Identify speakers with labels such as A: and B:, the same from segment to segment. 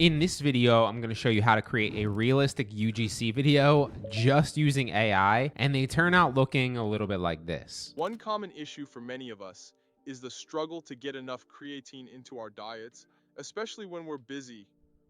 A: In this video, I'm going to show you how to create a realistic UGC video just using AI, and they turn out looking a little bit like this.
B: One common issue for many of us is the struggle to get enough creatine into our diets, especially when we're busy.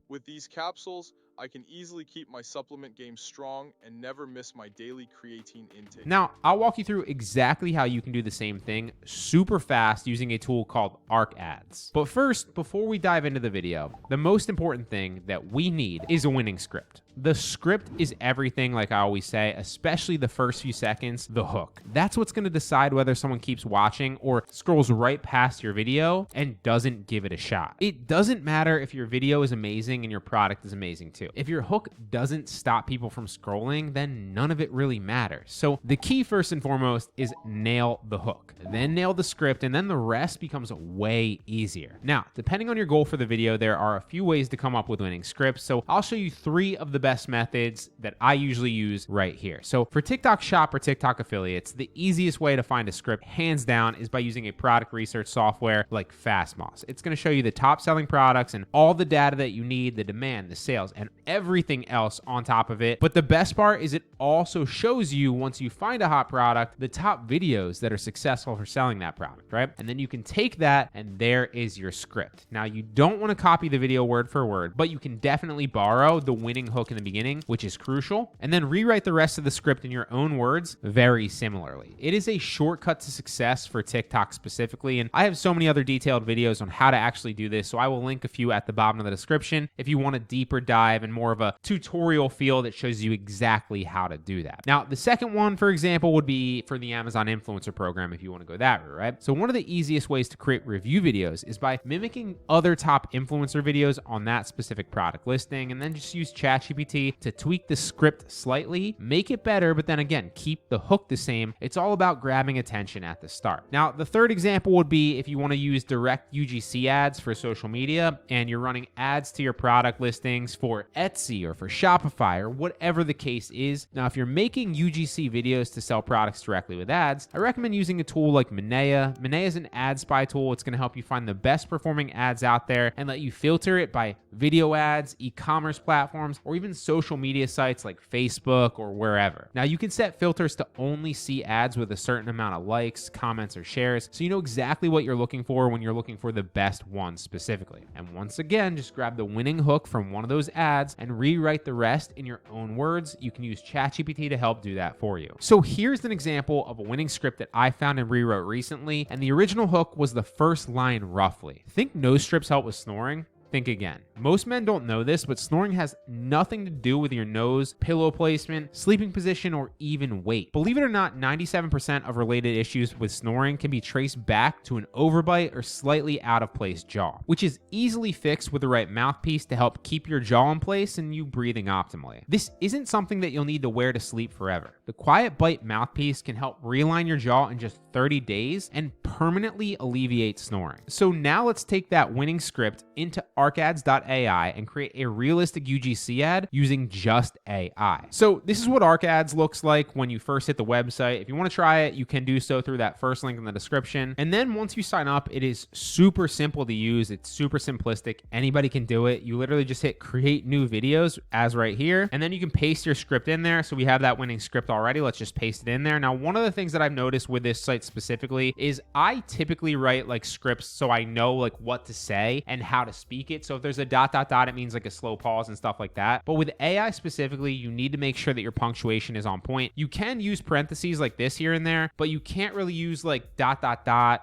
B: With these capsules, I can easily keep my supplement game strong and never miss my daily creatine intake.
A: Now, I'll walk you through exactly how you can do the same thing super fast using a tool called Ads. But first, before we dive into the video, the most important thing that we need is a winning script. The script is everything, like I always say, especially the first few seconds, the hook. That's what's going to decide whether someone keeps watching or scrolls right past your video and doesn't give it a shot. It doesn't matter if your video is amazing and your product is amazing too. If your hook doesn't stop people from scrolling, then none of it really matters. So the key first and foremost is nail the hook, then nail the script, and then the rest becomes way easier. Now, depending on your goal for the video, there are a few ways to come up with winning scripts. So I'll show you 3 of the best methods that I usually use right here. So for TikTok Shop or TikTok affiliates, the easiest way to find a script, hands down, is by using a product research software like Fastmoss. It's going to show you the top selling products and all the data that you need, the demand, the sales, and everything else on top of it. But the best part is it also shows you, once you find a hot product, the top videos that are successful for selling that product, right? And then you can take that and there is your script. Now, you don't want to copy the video word for word, but you can definitely borrow the winning hook in the beginning, which is crucial, and then rewrite the rest of the script in your own words very similarly. It is a shortcut to success for TikTok specifically, and I have so many other detailed videos on how to actually do this, so I will link a few at the bottom of the description if you want a deeper dive and more of a tutorial feel that shows you exactly how to do that. Now, the second one, for example, would be for the Amazon Influencer Program if you want to go that route, right? So one of the easiest ways to create review videos is by mimicking other top influencer videos on that specific product listing, and then just use ChatGPT to tweak the script slightly, make it better, but then again, keep the hook the same. It's all about grabbing attention at the start. Now, the third example would be if you want to use direct UGC ads for social media and you're running ads to your product listings for Etsy or for Shopify or whatever the case is. Now, if you're making UGC videos to sell products directly with ads, I recommend using a tool like Menea. Menea is an ad spy tool. It's going to help you find the best performing ads out there and let you filter it by video ads, e-commerce platforms, or even social media sites like Facebook or wherever. Now, you can set filters to only see ads with a certain amount of likes, comments, or shares, so you know exactly what you're looking for when you're looking for the best one specifically. And once again, just grab the winning hook from one of those ads and rewrite the rest in your own words. You can use ChatGPT to help do that for you. So here's an example of a winning script that I found and rewrote recently, and the original hook was the first line roughly. Think nose strips help with snoring? Think again. Most men don't know this, but snoring has nothing to do with your nose, pillow placement, sleeping position, or even weight. Believe it or not, 97% of related issues with snoring can be traced back to an overbite or slightly out of place jaw, which is easily fixed with the right mouthpiece to help keep your jaw in place and you breathing optimally. This isn't something that you'll need to wear to sleep forever. The Quiet Bite mouthpiece can help realign your jaw in just 30 days and permanently alleviate snoring. So now let's take that winning script into ArcAds.ai and create a realistic UGC ad using just AI. So this is what ArcAds looks like when you first hit the website. If you want to try it, you can do so through that first link in the description. And then once you sign up, it is super simple to use. It's super simplistic. Anybody can do it. You literally just hit create new videos as right here, and then you can paste your script in there. So we have that winning script already. Let's just paste it in there. Now, one of the things that I've noticed with this site specifically is I typically write like scripts so I know like what to say and how to speak it. So if there's a ... it means like a slow pause and stuff like that. But with AI specifically, you need to make sure that your punctuation is on point. You can use parentheses like this here and there, but you can't really use like ...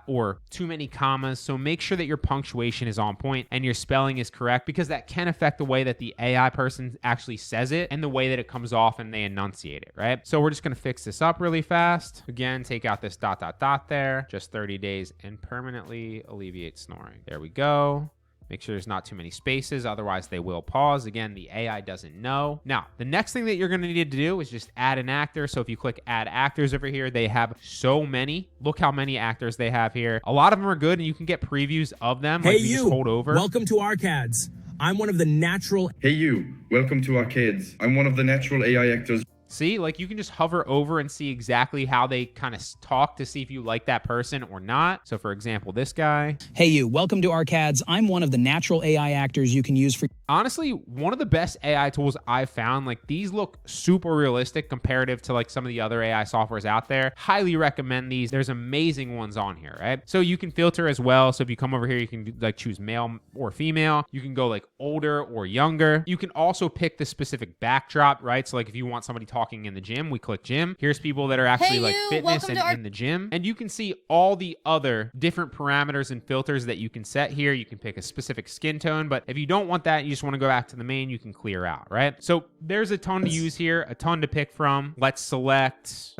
A: or too many commas. So make sure that your punctuation is on point and your spelling is correct, because that can affect the way that the AI person actually says it and the way that it comes off and they enunciate it, right? So we're just going to fix this up really fast. Again, take out this ... there, just 30 days and permanently alleviate snoring. There we go. Make sure there's not too many spaces, otherwise they will pause. Again, the AI doesn't know. Now, the next thing that you're going to need to do is just add an actor. So if you click add actors over here, they have so many. Look how many actors they have here. A lot of them are good, and you can get previews of them.
C: Hey,
A: like
C: you,
A: just hold over.
C: Welcome to Ads. I'm one of the natural...
D: Hey you, welcome to Arcades. I'm one of the natural AI actors.
A: See, like you can just hover over and see exactly how they kind of talk to see if you like that person or not. So for example, this guy.
E: Hey you, welcome to Ads. I'm one of the natural AI actors you can use for...
A: Honestly, one of the best AI tools I've found, like these look super realistic comparative to like some of the other AI softwares out there. Highly recommend these. There's amazing ones on here, right? So you can filter as well. So if you come over here, you can like choose male or female. You can go like older or younger. You can also pick the specific backdrop, right? So like if you want somebody talking in the gym, we click gym. Here's people that are actually like fitness and in the gym. And you can see all the other different parameters and filters that you can set here. You can pick a specific skin tone, but if you don't want that, you just want to go back to the main, you can clear out, right? So there's a ton to use here, a ton to pick from. Let's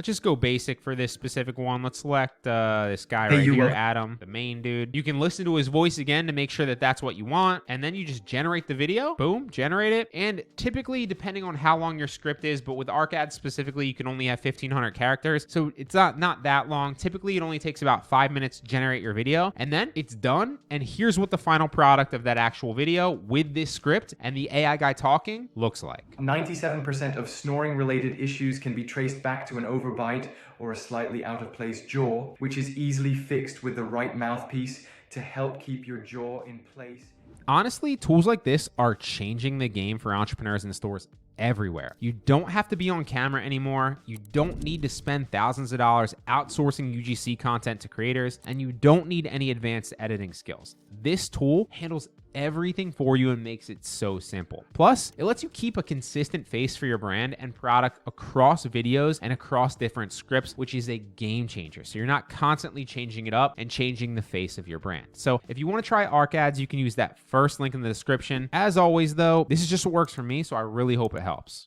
A: just go basic for this specific one. Let's select this guy right here, Adam, the main dude. You can listen to his voice again to make sure that that's what you want. And then you just generate the video, boom, generate it. And typically, depending on how long your script is, but with ARC ads specifically, you can only have 1,500 characters. So it's not that long. Typically, it only takes about 5 minutes to generate your video, and then it's done. And here's what the final product of that actual video with this script and the AI guy talking looks like.
E: 97% of snoring-related issues can be traced back to an overbite or a slightly out-of-place jaw, which is easily fixed with the right mouthpiece to help keep your jaw in place.
A: Honestly, tools like this are changing the game for entrepreneurs and stores everywhere. You don't have to be on camera anymore. You don't need to spend thousands of dollars outsourcing UGC content to creators, and you don't need any advanced editing skills. This tool handles everything for you and makes it so simple. Plus, it lets you keep a consistent face for your brand and product across videos and across different scripts, which is a game changer. So you're not constantly changing it up and changing the face of your brand. So if you want to try ARC ads, you can use that first link in the description. As always, though, this is just what works for me, so I really hope it helps.